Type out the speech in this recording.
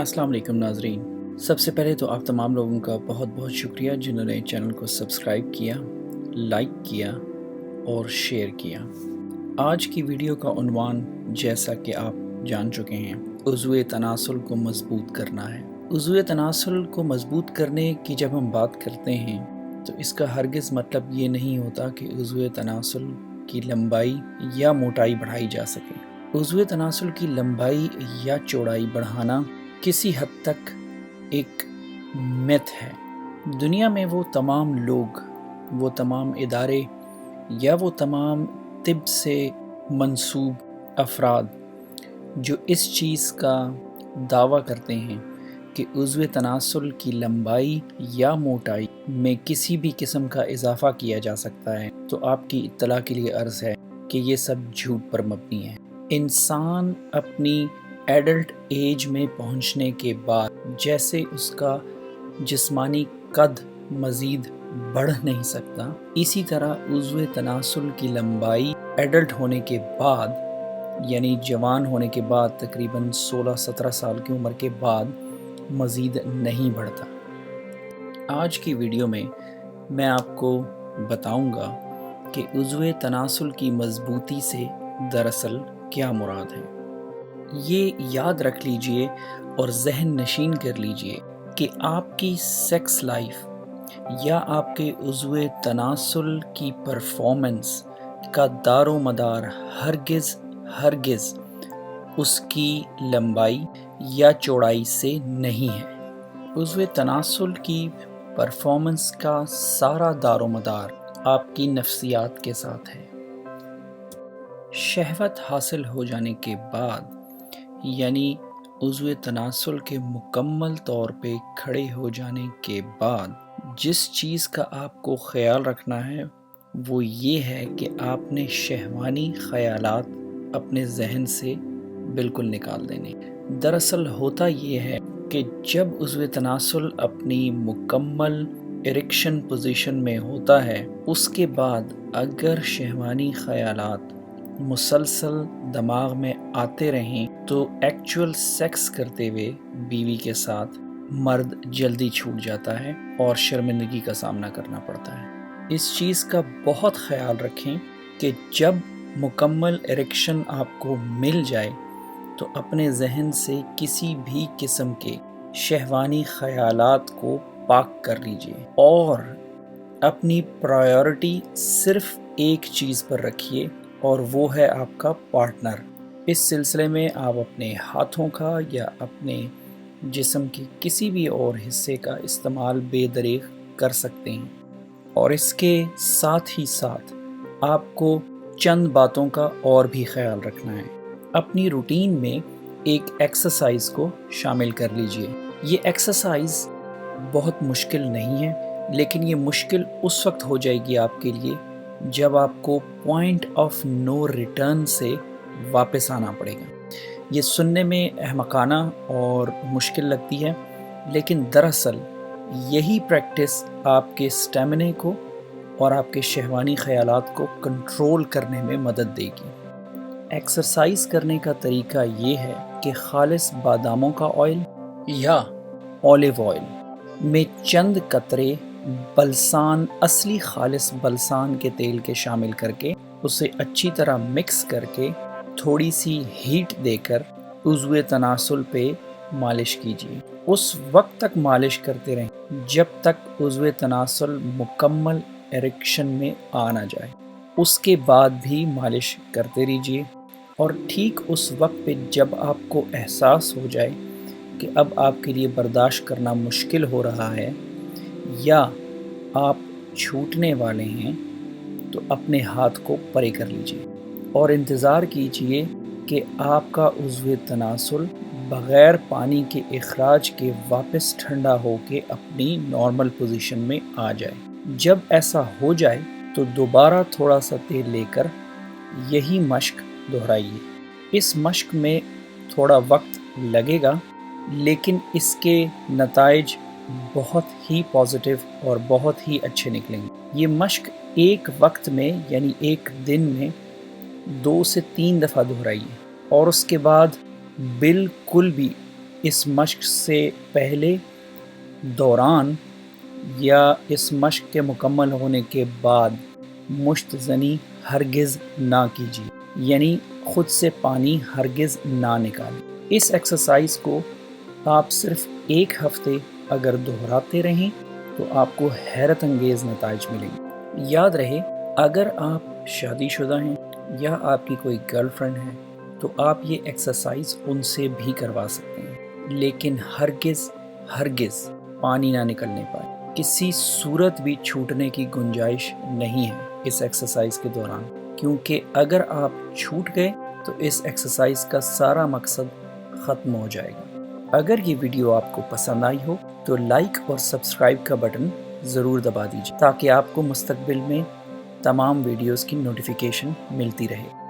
अस्सलाम वालेकुम नाज़रीन। सबसे पहले तो आप तमाम लोगों का बहुत बहुत शुक्रिया जिन्होंने चैनल को सब्सक्राइब किया, लाइक किया और शेयर किया। आज की वीडियो का उन्वान जैसा कि आप जान चुके हैं, उज़्वे तनासुल को मज़बूत करना है। उज़्वे तनासुल को मज़बूत करने की जब हम बात करते हैं तो इसका हरगिज़ मतलब ये नहीं होता कि उज़्वे तनासुल की लंबाई या मोटाई बढ़ाई जा सके। उज़्वे तनासुल की लंबाई या चौड़ाई बढ़ाना किसी हद तक एक मिथ है। दुनिया में वो तमाम लोग, वो तमाम इदारे या वो तमाम तिब से मंसूब अफराद जो इस चीज़ का दावा करते हैं कि उज़्वे तनासुल की लंबाई या मोटाई में किसी भी किस्म का इजाफ़ा किया जा सकता है, तो आपकी इत्तला के लिए अर्ज़ है कि ये सब झूठ पर मबनी है। इंसान अपनी एडल्ट एज में पहुंचने के बाद जैसे उसका जिस्मानी कद मज़ीद बढ़ नहीं सकता, इसी तरह उज़्वे तनासुल की लंबाई एडल्ट होने के बाद यानी जवान होने के बाद तकरीबन 16-17 साल की उम्र के बाद मज़ीद नहीं बढ़ता। आज की वीडियो में मैं आपको बताऊंगा कि उज़्वे तनासुल की मज़बूती से दरअसल क्या मुराद है। ये याद रख लीजिए और जहन नशीन कर लीजिए कि आपकी सेक्स लाइफ या आपके उज़्वे तनासुल की परफॉर्मेंस का दारो मदार हरगिज़ उसकी लंबाई या चौड़ाई से नहीं है। उज़्वे तनासुल की परफॉर्मेंस का सारा दारो मदार आपकी नफ्सियात के साथ है। शहवत हासिल हो जाने के बाद यानी उज़्वे तनासुल के मुकम्मल तौर पे खड़े हो जाने के बाद जिस चीज़ का आपको ख्याल रखना है वो ये है कि आपने शहवानी ख़यालात अपने जहन से बिल्कुल निकाल देने। दरअसल होता ये है कि जब उज़्वे तनासुल अपनी मुकम्मल इरेक्शन पोजीशन में होता है, उसके बाद अगर शहवानी ख़यालात मुसलसल दिमाग में आते रहें तो एक्चुअल सेक्स करते हुए बीवी के साथ मर्द जल्दी छूट जाता है और शर्मिंदगी का सामना करना पड़ता है। इस चीज़ का बहुत ख्याल रखें कि जब मुकम्मल इरेक्शन आपको मिल जाए तो अपने जहन से किसी भी किस्म के शहवानी ख़यालात को पाक कर लीजिए और अपनी प्रायोरिटी सिर्फ एक चीज़ पर रखिए और वो है आपका पार्टनर। इस सिलसिले में आप अपने हाथों का या अपने जिस्म के किसी भी और हिस्से का इस्तेमाल बेदरीग कर सकते हैं। और इसके साथ ही साथ आपको चंद बातों का और भी ख्याल रखना है। अपनी रूटीन में एक एक्सरसाइज को शामिल कर लीजिए। ये एक्सरसाइज बहुत मुश्किल नहीं है, लेकिन ये मुश्किल उस वक्त हो जाएगी आपके लिए जब आपको पॉइंट ऑफ नो रिटर्न से वापस आना पड़ेगा। ये सुनने में अहमकाना और मुश्किल लगती है, लेकिन दरअसल यही प्रैक्टिस आपके स्टैमिने को और आपके शहवानी ख़यालात को कंट्रोल करने में मदद देगी। एक्सरसाइज करने का तरीका ये है कि खालिस बादामों का ऑयल या ऑलिव ऑयल में चंद कतरे बलसान, असली खालिस बलसान के तेल के शामिल करके उसे अच्छी तरह मिक्स करके थोड़ी सी हीट देकर उज़्वे तनासुल पे मालिश कीजिए। उस वक्त तक मालिश करते रहें जब तक उज़्वे तनासुल मुकम्मल इरेक्शन में आ ना जाए। उसके बाद भी मालिश करते रहिए और ठीक उस वक्त पे जब आपको एहसास हो जाए कि अब आपके लिए बर्दाश्त करना मुश्किल हो रहा है या आप छूटने वाले हैं, तो अपने हाथ को परे कर लीजिए और इंतज़ार कीजिए कि आपका उज़्वे तनासुल बग़ैर पानी के इखराज के वापस ठंडा होके अपनी नॉर्मल पोजीशन में आ जाए। जब ऐसा हो जाए तो दोबारा थोड़ा सा तेल लेकर यही मश्क दोहराइए। इस मश्क में थोड़ा वक्त लगेगा, लेकिन इसके नताइज बहुत ही पॉजिटिव और बहुत ही अच्छे निकलेंगे। ये मश्क एक वक्त में यानी एक दिन में 2 से 3 दफ़ा दोहराइए और उसके बाद बिल्कुल भी اس مشق سے پہلے، دوران یا اس مشق کے مکمل ہونے کے بعد مشت زنی ہرگز نہ کیجیے، یعنی خود سے پانی ہرگز نہ نکالیں۔ اس ایکسرسائز کو آپ صرف 1 ہفتے اگر دہراتے رہیں تو آپ کو حیرت انگیز نتائج ملیں گے۔ یاد رہے، اگر آپ شادی شدہ ہیں یا آپ کی کوئی گرل فرینڈ ہے تو آپ یہ ایکسرسائز ان سے بھی کروا سکتے ہیں، لیکن ہرگز پانی نہ نکلنے پائے۔ کسی صورت بھی چھوٹنے کی گنجائش نہیں ہے اس ایکسرسائز کے دوران، کیونکہ اگر آپ چھوٹ گئے تو اس ایکسرسائز کا سارا مقصد ختم ہو جائے گا۔ اگر یہ ویڈیو آپ کو پسند آئی ہو تو لائک اور سبسکرائب کا بٹن ضرور دبا دیجیے تاکہ آپ کو مستقبل میں تمام ویڈیوز کی نوٹیفیکیشن ملتی رہے۔